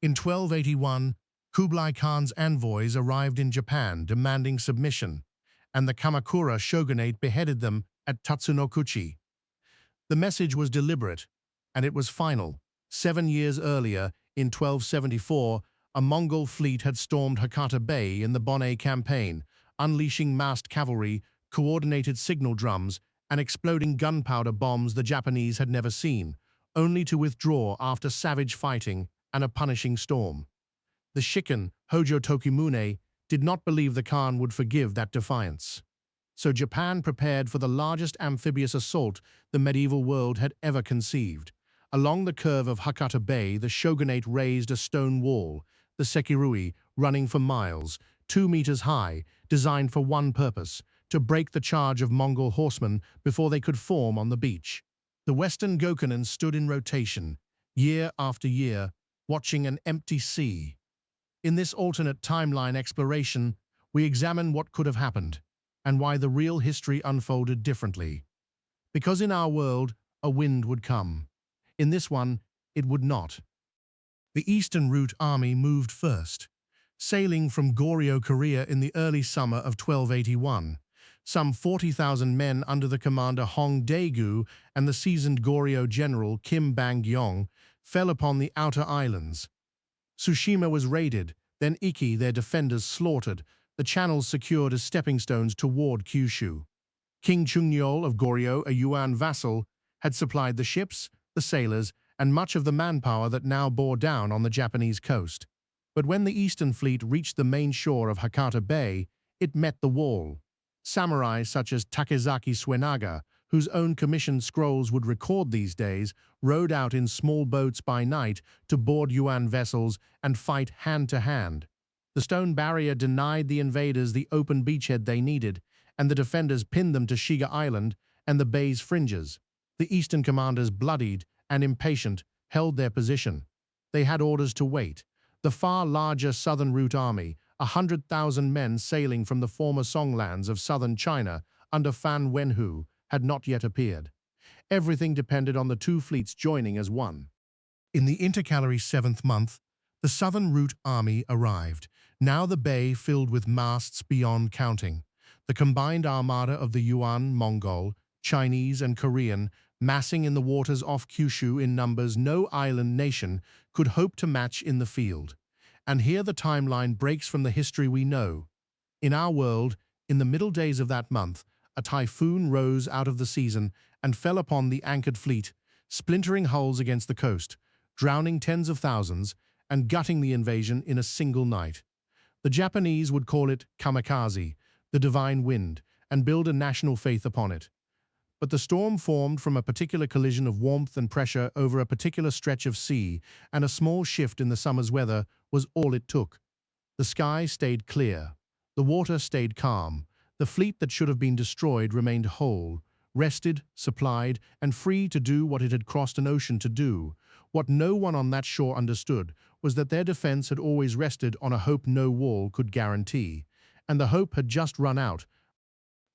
In 1281, Kublai Khan's envoys arrived in Japan demanding submission, and the Kamakura shogunate beheaded them at Tatsunokuchi. The message was deliberate, and it was final. 7 years earlier, in 1274, a Mongol fleet had stormed Hakata Bay in the Bonnet campaign, unleashing massed cavalry, coordinated signal drums, and exploding gunpowder bombs the Japanese had never seen, only to withdraw after savage fighting and a punishing storm. The Shikan, Hojo Tokimune, did not believe the Khan would forgive that defiance. So Japan prepared for the largest amphibious assault the medieval world had ever conceived. Along the curve of Hakata Bay, the shogunate raised a stone wall, the Sekirui, running for miles, 2 meters high, designed for one purpose, to break the charge of Mongol horsemen before they could form on the beach. The Western Gokunin stood in rotation, year after year, watching an empty sea. In this alternate timeline exploration, we examine what could have happened, and why the real history unfolded differently. Because in our world, a wind would come. In this one, it would not. The Eastern Route Army moved first, sailing from Goryeo, Korea in the early summer of 1281. Some 40,000 men under the commander Hong Daegu and the seasoned Goryeo general Kim Bang-gyong fell upon the outer islands. Tsushima was raided, then Iki, their defenders, slaughtered, the channels secured as stepping stones toward Kyushu. King Chungnyeol of Goryeo, a Yuan vassal, had supplied the ships, the sailors, and much of the manpower that now bore down on the Japanese coast. But when the Eastern Fleet reached the main shore of Hakata Bay, it met the wall. Samurai such as Takezaki Suenaga, whose own commissioned scrolls would record these days, rowed out in small boats by night to board Yuan vessels and fight hand-to-hand. The stone barrier denied the invaders the open beachhead they needed, and the defenders pinned them to Shiga Island and the bay's fringes. The eastern commanders, bloodied and impatient, held their position. They had orders to wait. The far larger Southern Route Army, 100,000 men sailing from the former Songlands of southern China under Fan Wenhu, had not yet appeared. Everything depended on the two fleets joining as one. In the intercalary 7th month, the Southern Route Army arrived, now the bay filled with masts beyond counting. The combined armada of the Yuan, Mongol, Chinese, and Korean, massing in the waters off Kyushu in numbers no island nation could hope to match in the field. And here the timeline breaks from the history we know. In our world, in the middle days of that month, a typhoon rose out of the season and fell upon the anchored fleet, splintering hulls against the coast, drowning tens of thousands, and gutting the invasion in a single night. The Japanese would call it Kamikaze, the divine wind, and build a national faith upon it. But the storm formed from a particular collision of warmth and pressure over a particular stretch of sea, and a small shift in the summer's weather was all it took. The sky stayed clear. The water stayed calm. The fleet that should have been destroyed remained whole, rested, supplied, and free to do what it had crossed an ocean to do. What no one on that shore understood was that their defense had always rested on a hope no wall could guarantee, and the hope had just run out.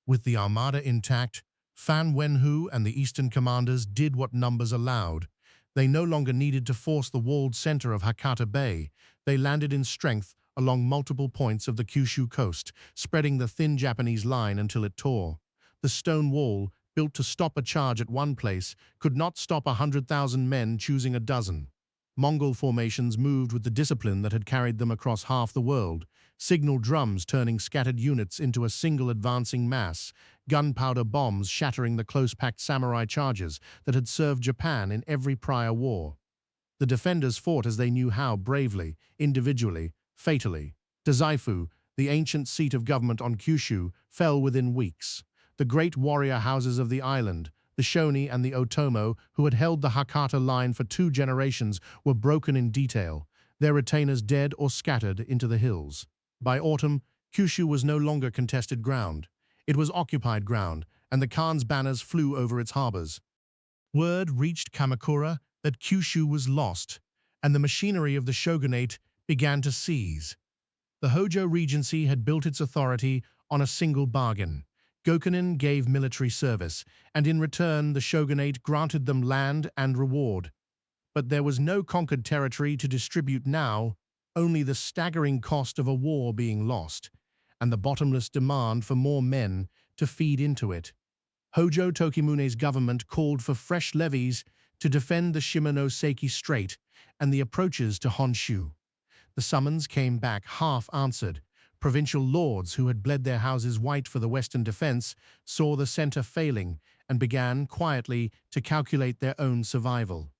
With the armada intact, Fan Wenhu and the eastern commanders did what numbers allowed. They no longer needed to force the walled center of Hakata Bay. They landed in strength along multiple points of the Kyushu coast, spreading the thin Japanese line until it tore. The stone wall, built to stop a charge at one place, could not stop 100,000 men choosing a dozen. Mongol formations moved with the discipline that had carried them across half the world, signal drums turning scattered units into a single advancing mass, gunpowder bombs shattering the close-packed samurai charges that had served Japan in every prior war. The defenders fought as they knew how, bravely, individually, fatally. Dazaifu, the ancient seat of government on Kyushu, fell within weeks. The great warrior houses of the island, the Shoni and the Otomo, who had held the Hakata line for 2 generations, were broken in detail, their retainers dead or scattered into the hills. By autumn, Kyushu was no longer contested ground. It was occupied ground, and the Khan's banners flew over its harbors. Word reached Kamakura that Kyushu was lost, and the machinery of the shogunate began to seize. The Hojo Regency had built its authority on a single bargain. Gokunin gave military service, and in return the shogunate granted them land and reward. But there was no conquered territory to distribute now, only the staggering cost of a war being lost, and the bottomless demand for more men to feed into it. Hojo Tokimune's government called for fresh levies to defend the Shimonoseki Strait and the approaches to Honshu. The summons came back half-answered. Provincial lords who had bled their houses white for the western defense saw the center failing and began quietly to calculate their own survival.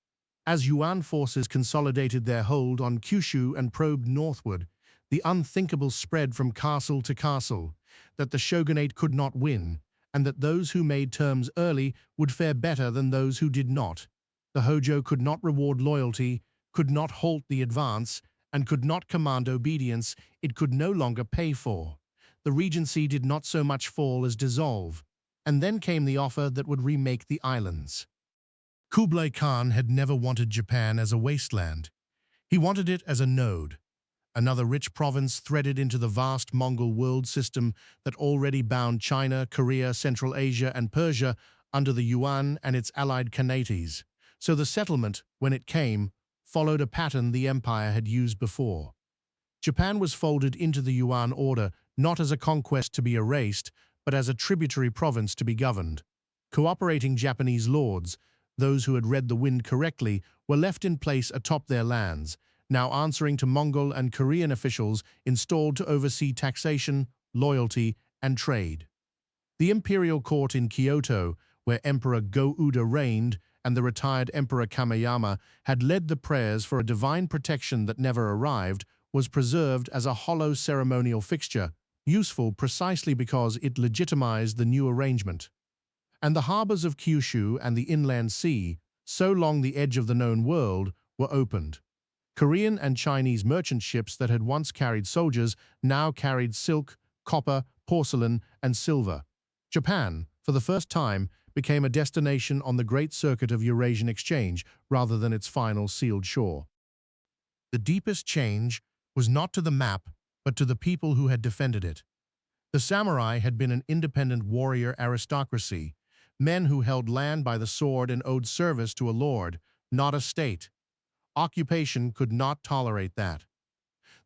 As Yuan forces consolidated their hold on Kyushu and probed northward, the unthinkable spread from castle to castle, that the shogunate could not win, and that those who made terms early would fare better than those who did not. The Hojo could not reward loyalty, could not halt the advance, and could not command obedience it could no longer pay for. The regency did not so much fall as dissolve, and then came the offer that would remake the islands. Kublai Khan had never wanted Japan as a wasteland. He wanted it as a node, another rich province threaded into the vast Mongol world system that already bound China, Korea, Central Asia, and Persia under the Yuan and its allied Khanates. So the settlement, when it came, followed a pattern the empire had used before. Japan was folded into the Yuan order not as a conquest to be erased, but as a tributary province to be governed. Cooperating Japanese lords, those who had read the wind correctly, were left in place atop their lands, now answering to Mongol and Korean officials installed to oversee taxation, loyalty, and trade. The imperial court in Kyoto, where Emperor Go-Uda reigned and the retired Emperor Kameyama had led the prayers for a divine protection that never arrived, was preserved as a hollow ceremonial fixture, useful precisely because it legitimized the new arrangement. And the harbors of Kyushu and the inland sea, so long the edge of the known world, were opened. Korean and Chinese merchant ships that had once carried soldiers now carried silk, copper, porcelain, and silver. Japan, for the first time, became a destination on the great circuit of Eurasian exchange rather than its final sealed shore. The deepest change was not to the map, but to the people who had defended it. The samurai had been an independent warrior aristocracy, men who held land by the sword and owed service to a lord, not a state. Occupation could not tolerate that.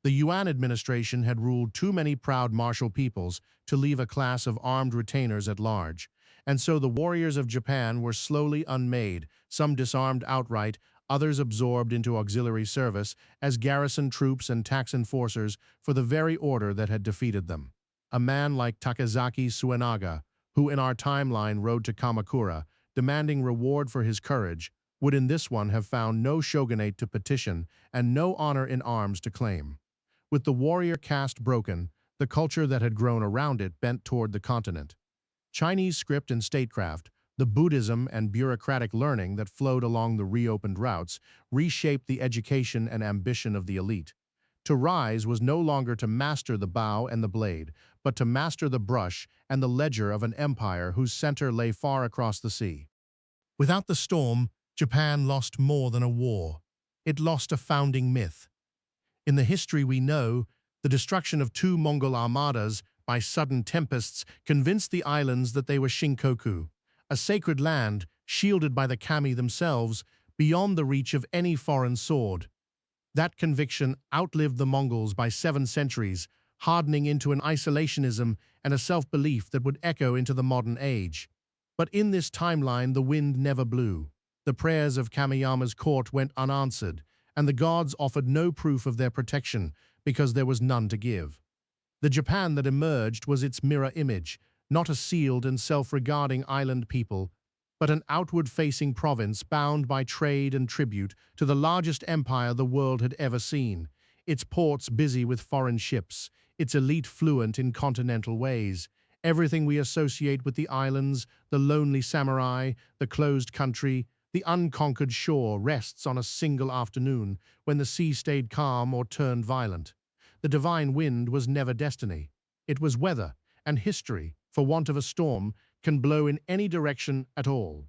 The Yuan administration had ruled too many proud martial peoples to leave a class of armed retainers at large, and so the warriors of Japan were slowly unmade, some disarmed outright, others absorbed into auxiliary service as garrison troops and tax enforcers for the very order that had defeated them. A man like Takazaki Suenaga, who in our timeline rode to Kamakura, demanding reward for his courage, would in this one have found no shogunate to petition and no honor in arms to claim. With the warrior caste broken, the culture that had grown around it bent toward the continent. Chinese script and statecraft, the Buddhism and bureaucratic learning that flowed along the reopened routes, reshaped the education and ambition of the elite. To rise was no longer to master the bow and the blade, but to master the brush and the ledger of an empire whose center lay far across the sea. Without the storm, Japan lost more than a war. It lost a founding myth. In the history we know, the destruction of two Mongol armadas by sudden tempests convinced the islands that they were Shinkoku, a sacred land shielded by the kami themselves, beyond the reach of any foreign sword. That conviction outlived the Mongols by 7 centuries, hardening into an isolationism and a self-belief that would echo into the modern age. But in this timeline, the wind never blew. The prayers of Kameyama's court went unanswered, and the gods offered no proof of their protection because there was none to give. The Japan that emerged was its mirror image, not a sealed and self-regarding island people, but an outward-facing province bound by trade and tribute to the largest empire the world had ever seen, its ports busy with foreign ships, its elite fluent in continental ways. Everything we associate with the islands, the lonely samurai, the closed country, the unconquered shore rests on a single afternoon when the sea stayed calm or turned violent. The divine wind was never destiny. It was weather, and history, for want of a storm, can blow in any direction at all.